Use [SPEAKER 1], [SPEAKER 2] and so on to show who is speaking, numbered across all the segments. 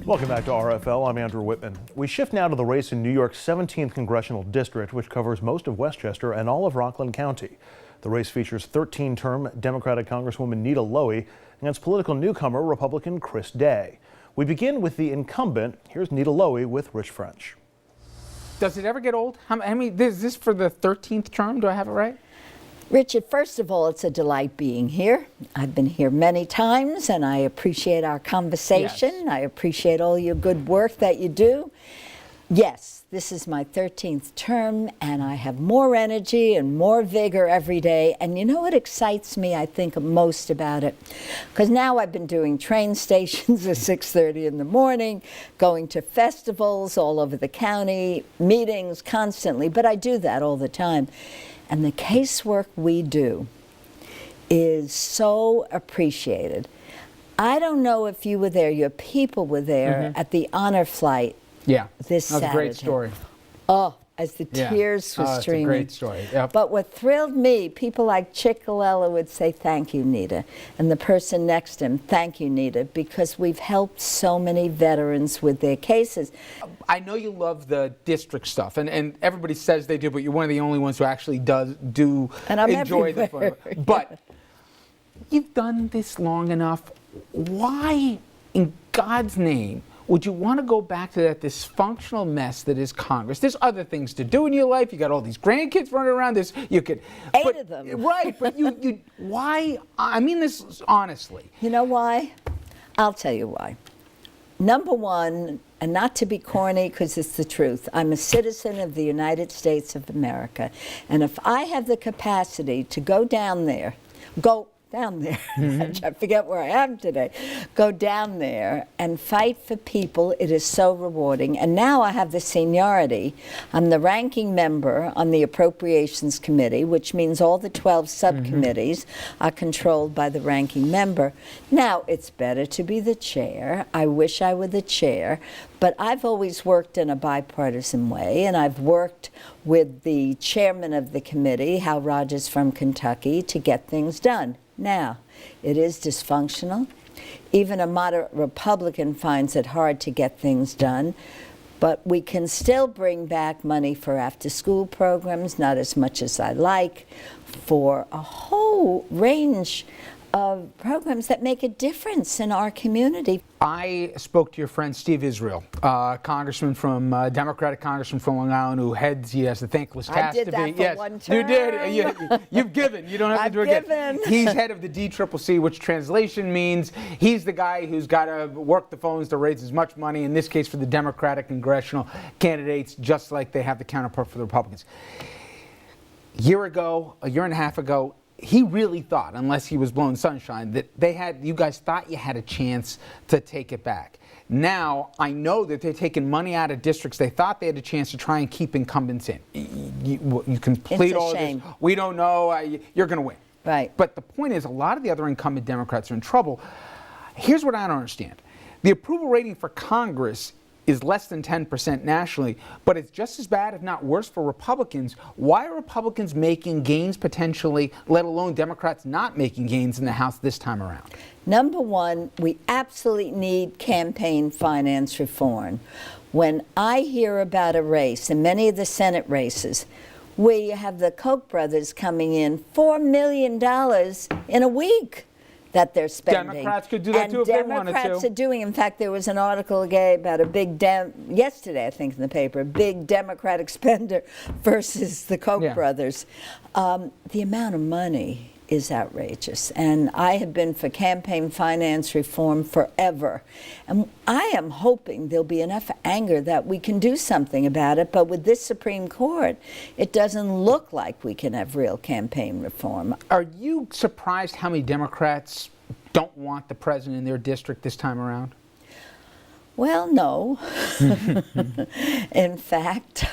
[SPEAKER 1] Welcome back to RFL. I'm Andrew Whitman. We shift now to the race in New York's 17th Congressional District, which covers most of Westchester and all of Rockland County. The race features 13-term Democratic Congresswoman Nita Lowey against political newcomer Republican Chris Day. We begin with the incumbent. Here's Nita Lowey with Rich French.
[SPEAKER 2] Does it ever get old? I mean, is this for the 13th term? Do I have it right?
[SPEAKER 3] Richard, first of all, it's a delight being here. I've been here many times, and I appreciate our conversation.
[SPEAKER 2] Yes.
[SPEAKER 3] I appreciate all your good work that you do. Yes, this is my 13th term, and I have more energy and more vigor every day. And you know what excites me, I think, most about it? Because now I've been doing train stations at 6:30 in the morning, going to festivals all over the county, meetings constantly, but I do that all the time. And the casework we do is so appreciated. I don't know if you were there, your people were there at the honor flight this Saturday.
[SPEAKER 2] That was a great story.
[SPEAKER 3] Oh, as the tears were streaming.
[SPEAKER 2] It's a great story. Yep.
[SPEAKER 3] But what thrilled me, people like Chick Colella would say, "Thank you, Nita." And the person next to him, "Thank you, Nita," because we've helped so many veterans with their cases.
[SPEAKER 2] I know you love the district stuff, and everybody says they do, but you're one of the only ones who actually do
[SPEAKER 3] and I'm
[SPEAKER 2] enjoy the
[SPEAKER 3] everywhere.
[SPEAKER 2] fun. But you've done this long enough. Why, in God's name, would you want to go back to that dysfunctional mess that is Congress? There's other things to do in your life. You got all these grandkids running around. You could
[SPEAKER 3] 8 of them.
[SPEAKER 2] Right, but you why? I mean this honestly.
[SPEAKER 3] You know why? I'll tell you why. Number one, and not to be corny because it's the truth, I'm a citizen of the United States of America. And if I have the capacity to go down there, I forget where I am today, go down there and fight for people, it is so rewarding. And now I have the seniority. I'm the ranking member on the Appropriations Committee, which means all the 12 subcommittees are controlled by the ranking member. Now, it's better to be the chair. I wish I were the chair, but I've always worked in a bipartisan way, and I've worked with the chairman of the committee, Hal Rogers from Kentucky, to get things done. Now, it is dysfunctional. Even a moderate Republican finds it hard to get things done, but we can still bring back money for after-school programs, not as much as I like, for a whole range of programs that make a difference in our community.
[SPEAKER 2] I spoke to your friend Steve Israel, congressman from Democratic congressman from Long Island, who heads. He has the thankless task
[SPEAKER 3] to be.
[SPEAKER 2] I did that
[SPEAKER 3] for one term.
[SPEAKER 2] You did. You've given. You don't have to do it again. He's head of the DCCC, which translation means he's the guy who's got to work the phones to raise as much money. In this case, for the Democratic congressional candidates, just like they have the counterpart for the Republicans. A year and a half ago. He really thought, unless he was blowing sunshine, that you guys thought you had a chance to take it back. Now, I know that they're taking money out of districts they thought they had a chance to try and keep incumbents in. You complete all of this. We don't know. You're going to win.
[SPEAKER 3] Right.
[SPEAKER 2] But the point is, a lot of the other incumbent Democrats are in trouble. Here's what I don't understand. The approval rating for Congress is less than 10% nationally, but it's just as bad, if not worse, for Republicans. Why are Republicans making gains potentially, let alone Democrats not making gains in the House this time around?
[SPEAKER 3] Number one, we absolutely need campaign finance reform. When I hear about a race, and many of the Senate races, where you have the Koch brothers coming in $4 million in a week that they're spending.
[SPEAKER 2] Democrats could do that too if they wanted to.
[SPEAKER 3] Democrats are doing. In fact, there was an article about a big yesterday, I think, in the paper, a big Democratic spender versus the Koch brothers. The amount of money is outrageous, and I have been for campaign finance reform forever. And I am hoping there'll be enough anger that we can do something about it, but with this Supreme Court, it doesn't look like we can have real campaign reform.
[SPEAKER 2] Are you surprised how many Democrats don't want the president in their district this time around?
[SPEAKER 3] Well, no. In fact,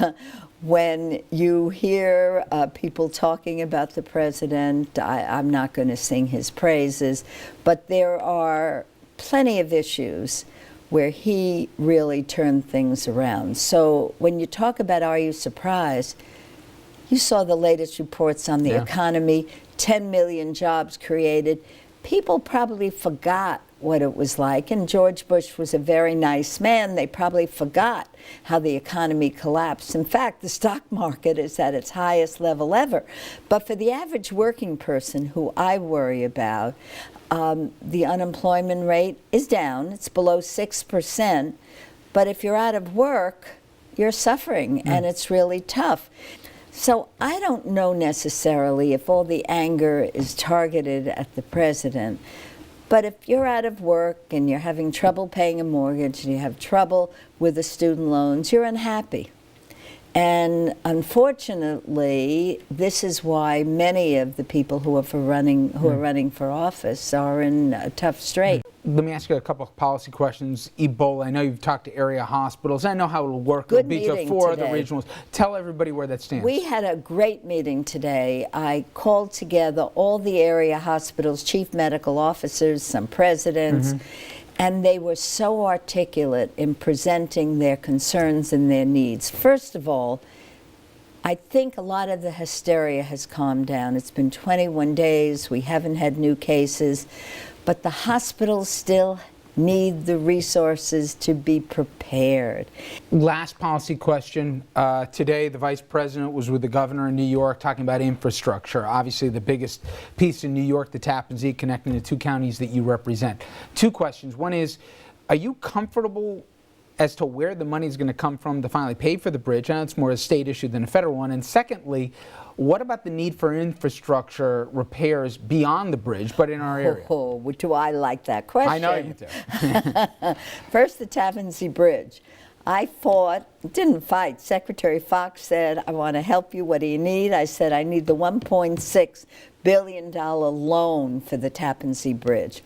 [SPEAKER 3] when you hear people talking about the president, I'm not going to sing his praises, but there are plenty of issues where he really turned things around. So when you talk about are you surprised, you saw the latest reports on the economy, 10 million jobs created. people probably forgot what it was like, and George Bush was a very nice man. They probably forgot how the economy collapsed. In fact, the stock market is at its highest level ever. But for the average working person, who I worry about, the unemployment rate is down. It's below 6%. But if you're out of work, you're suffering, and it's really tough. So I don't know necessarily if all the anger is targeted at the president. But if you're out of work and you're having trouble paying a mortgage and you have trouble with the student loans, you're unhappy. And unfortunately, this is why many of the people who are running for office are in a tough strait.
[SPEAKER 2] Let me ask you a couple of policy questions. Ebola, I know you've talked to area hospitals. I know how it'll work.
[SPEAKER 3] Good
[SPEAKER 2] it'll be
[SPEAKER 3] meeting
[SPEAKER 2] before
[SPEAKER 3] today.
[SPEAKER 2] The regionals. Tell everybody where that stands.
[SPEAKER 3] We had a great meeting today. I called together all the area hospitals, chief medical officers, some presidents, and they were so articulate in presenting their concerns and their needs. First of all, I think a lot of the hysteria has calmed down. It's been 21 days. We haven't had new cases. But the hospitals still need the resources to be prepared.
[SPEAKER 2] Last policy question. Today, the vice president was with the governor in New York talking about infrastructure. Obviously, the biggest piece in New York, the Tappan Zee, connecting the two counties that you represent. Two questions. One is, are you comfortable as to where the money is going to come from to finally pay for the bridge? I know it's more a state issue than a federal one. And secondly, what about the need for infrastructure repairs beyond the bridge, but in our area?
[SPEAKER 3] Oh, do I like that question?
[SPEAKER 2] I know you do.
[SPEAKER 3] First, the Tappan Zee Bridge. I didn't fight. Secretary Fox said, I want to help you. What do you need? I said, I need the $1.6 billion loan for the Tappan Zee Bridge.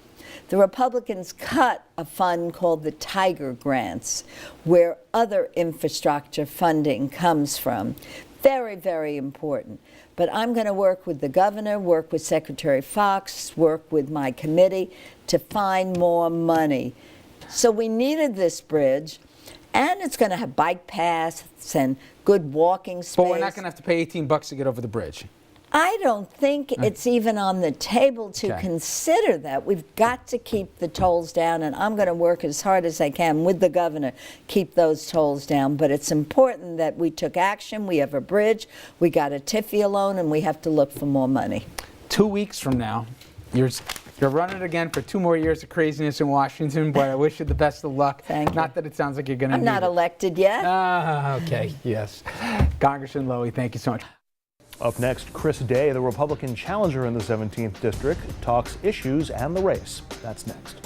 [SPEAKER 3] The Republicans cut a fund called the Tiger Grants, where other infrastructure funding comes from. Very, very important. But I'm going to work with the governor, work with Secretary Fox, work with my committee to find more money. So we needed this bridge, and it's going to have bike paths and good walking space.
[SPEAKER 2] But we're not going to have to pay $18 to get over the bridge.
[SPEAKER 3] I don't think it's even on the table to consider that. We've got to keep the tolls down, and I'm going to work as hard as I can with the governor, keep those tolls down. But it's important that we took action. We have a bridge, we got a TIFIA loan, and we have to look for more money.
[SPEAKER 2] 2 weeks from now, you're running again for 2 more years of craziness in Washington, but I wish you the best of luck.
[SPEAKER 3] Thank you.
[SPEAKER 2] Not that it sounds like you're going to
[SPEAKER 3] I'm not elected yet.
[SPEAKER 2] Okay, yes. Congressman Lowey, thank you so much.
[SPEAKER 1] Up next, Chris Day, the Republican challenger in the 17th District, talks issues and the race. That's next.